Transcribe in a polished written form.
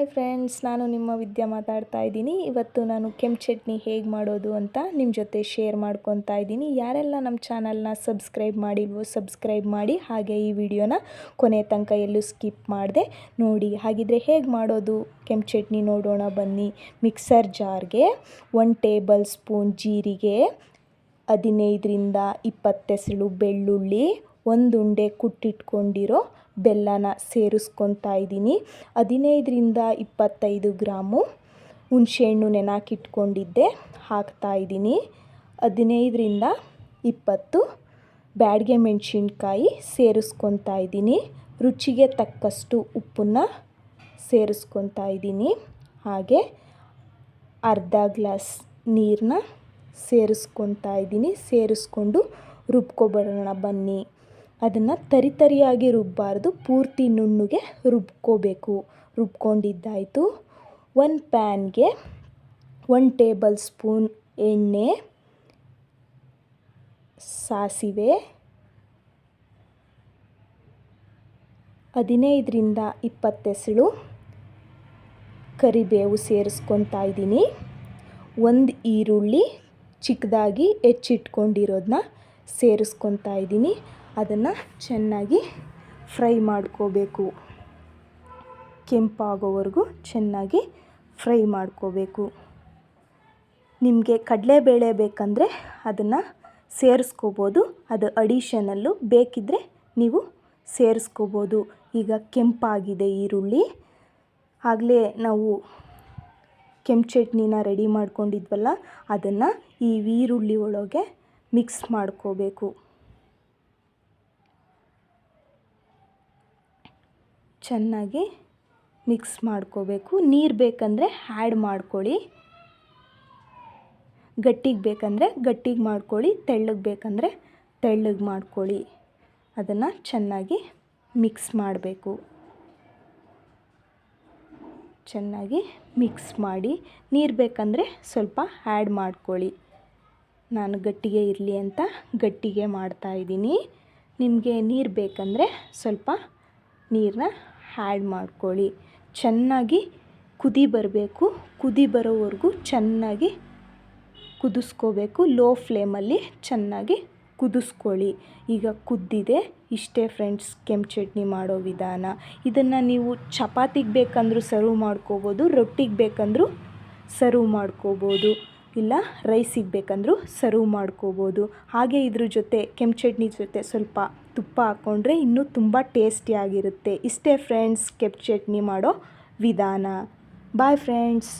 Hi friends, ನಾನು ನಿಮ್ಮ ವಿದ್ಯಾ ಮಾತಾಡ್ತಾ ಇದ್ದೀನಿ. ಇವತ್ತು ನಾನು ಕೆಂಪು ಚಟ್ನಿ ಹೇಗೆ ಮಾಡೋದು ಅಂತ ನಿಮ್ಮ ಜೊತೆ ಶೇರ್ ಮಾಡ್ಕೊತಾ ಇದ್ದೀನಿ. ಯಾರೆಲ್ಲ ನಮ್ಮ ಚಾನಲ್ನ ಸಬ್ಸ್ಕ್ರೈಬ್ ಮಾಡಿಲ್ವೋ ಸಬ್ಸ್ಕ್ರೈಬ್ ಮಾಡಿ, ಹಾಗೆ ಈ ವಿಡಿಯೋನ ಕೊನೆ ತನಕ ಎಲ್ಲೂ ಸ್ಕಿಪ್ ಮಾಡಿದೆ ನೋಡಿ. ಹಾಗಿದ್ರೆ ಹೇಗೆ ಮಾಡೋದು ಕೆಂಪು ಚಟ್ನಿ ನೋಡೋಣ ಬನ್ನಿ. ಮಿಕ್ಸರ್ ಜಾರ್ಗೆ 1 ಟೇಬಲ್ ಸ್ಪೂನ್ ಜೀರಿಗೆ, 15ರಿಂದ 20 ಎಸಳು ಬೆಳ್ಳುಳ್ಳಿ, 1 ಉಂಡೆ ಕುಟ್ಟಿಟ್ಕೊಂಡಿರೋ ಬೆಲ್ಲನ ಸೇರಿಸ್ಕೊತಾ ಇದ್ದೀನಿ. 15ರಿಂದ 25 ಗ್ರಾಮು ಹುಣಸೆಹಣ್ಣು ನೆನೆಹಾಕಿಟ್ಕೊಂಡಿದ್ದೆ ಹಾಕ್ತಾ ಇದ್ದೀನಿ. 15ರಿಂದ 20 ಬ್ಯಾಡಗೆ ಮೆಣಸಿನ್ಕಾಯಿ ಸೇರಿಸ್ಕೊತಾ ಇದ್ದೀನಿ. ರುಚಿಗೆ ತಕ್ಕಷ್ಟು ಉಪ್ಪನ್ನು ಸೇರಿಸ್ಕೊತಾ ಇದ್ದೀನಿ. ಹಾಗೆ ಅರ್ಧ ಗ್ಲಾಸ್ ನೀರನ್ನ ಸೇರಿಸ್ಕೊತಾ ಇದ್ದೀನಿ. ಸೇರಿಸ್ಕೊಂಡು ರುಬ್ಕೊಬರೋಣ ಬನ್ನಿ. ಅದನ್ನು ತರಿಯಾಗಿ ರುಬ್ಬಾರ್ದು, ಪೂರ್ತಿ ನುಣ್ಣಗೆ ರುಬ್ಕೋಬೇಕು. ರುಬ್ಕೊಂಡಿದ್ದಾಯಿತು. ಒಂದು ಪ್ಯಾನ್ಗೆ 1 ಟೇಬಲ್ ಸ್ಪೂನ್ ಎಣ್ಣೆ, ಸಾಸಿವೆ, 15ರಿಂದ 20 ಎಸಳು ಕರಿಬೇವು ಸೇರಿಸ್ಕೊತಾ ಇದ್ದೀನಿ. 1 ಈರುಳ್ಳಿ ಚಿಕ್ಕದಾಗಿ ಹೆಚ್ಚಿಟ್ಕೊಂಡಿರೋದನ್ನ ಸೇರಿಸ್ಕೊತಾ ಇದ್ದೀನಿ. ಅದನ್ನು ಚೆನ್ನಾಗಿ ಫ್ರೈ ಮಾಡ್ಕೋಬೇಕು. ಕೆಂಪಾಗೋವರೆಗೂ ಚೆನ್ನಾಗಿ ಫ್ರೈ ಮಾಡ್ಕೋಬೇಕು. ನಿಮಗೆ ಕಡಲೆಬೇಳೆ ಬೇಕಂದರೆ ಅದನ್ನು ಸೇರಿಸ್ಕೋಬೋದು, ಅದು ಅಡಿಷನಲ್ಲು. ಬೇಕಿದ್ದರೆ ನೀವು ಸೇರಿಸ್ಕೋಬೋದು. ಈಗ ಕೆಂಪಾಗಿದೆ ಈರುಳ್ಳಿ. ಆಗಲೇ ನಾವು ಕೆಂಪು ಚಟ್ನಿನ ರೆಡಿ ಮಾಡ್ಕೊಂಡಿದ್ವಲ್ಲ, ಅದನ್ನು ಈ ಈರುಳ್ಳಿ ಒಳಗೆ ಮಿಕ್ಸ್ ಮಾಡ್ಕೋಬೇಕು. ಚೆನ್ನಾಗಿ ಮಿಕ್ಸ್ ಮಾಡ್ಕೋಬೇಕು. ನೀರು ಬೇಕಂದರೆ ಆ್ಯಡ್ ಮಾಡ್ಕೊಳ್ಳಿ. ಗಟ್ಟಿಗೆ ಬೇಕಂದರೆ ಗಟ್ಟಿಗೆ ಮಾಡ್ಕೊಳ್ಳಿ, ತೆಳ್ಳಗೆ ಬೇಕಂದರೆ ತೆಳ್ಳಗೆ ಮಾಡ್ಕೊಳ್ಳಿ. ಅದನ್ನು ಚೆನ್ನಾಗಿ ಮಿಕ್ಸ್ ಮಾಡಬೇಕು. ಚೆನ್ನಾಗಿ ಮಿಕ್ಸ್ ಮಾಡಿ, ನೀರು ಬೇಕಂದರೆ ಸ್ವಲ್ಪ ಆ್ಯಡ್ ಮಾಡ್ಕೊಳ್ಳಿ. ನಾನು ಗಟ್ಟಿಗೆ ಇರಲಿ ಅಂತ ಗಟ್ಟಿಗೆ ಮಾಡ್ತಾಯಿದ್ದೀನಿ. ನಿಮಗೆ ನೀರು ಬೇಕಂದರೆ ಸ್ವಲ್ಪ ನೀರನ್ನ ಆ್ಯಡ್ ಮಾಡ್ಕೊಳ್ಳಿ. ಚೆನ್ನಾಗಿ ಕುದಿ ಬರಬೇಕು. ಕುದಿ ಬರೋವರೆಗೂ ಚೆನ್ನಾಗಿ ಕುದಿಸ್ಕೋಬೇಕು. ಲೋ ಫ್ಲೇಮಲ್ಲಿ ಚೆನ್ನಾಗಿ ಕುದಿಸ್ಕೊಳ್ಳಿ. ಈಗ ಕುದ್ದಿದೆ. ಇಷ್ಟೇ ಫ್ರೆಂಡ್ಸ್ ಕೆಂಪು ಚಟ್ನಿ ಮಾಡೋ ವಿಧಾನ. ಇದನ್ನು ನೀವು ಚಪಾತಿಗೆ ಬೇಕಂದ್ರೂ ಸರ್ವ್ ಮಾಡ್ಕೋಬೋದು, ರೊಟ್ಟಿಗೆ ಬೇಕಂದ್ರೂ ಸರ್ವ್ ಮಾಡ್ಕೋಬೋದು, ಇಲ್ಲ ರೈಸಿಗೆ ಬೇಕಂದ್ರೂ ಸರ್ವ್ ಮಾಡ್ಕೋಬೋದು. ಹಾಗೆ ಇದ್ರ ಜೊತೆ ಕೆಂಪು ಚಟ್ನಿ ಜೊತೆ ಸ್ವಲ್ಪ ತುಪ್ಪ ಹಾಕ್ಕೊಂಡ್ರೆ ಇನ್ನೂ ತುಂಬ ಟೇಸ್ಟಿಯಾಗಿರುತ್ತೆ. ಇಷ್ಟೇ ಫ್ರೆಂಡ್ಸ್ ಕೆಂಪು ಚಟ್ನಿ ಮಾಡೋ ವಿಧಾನ. Bye friends.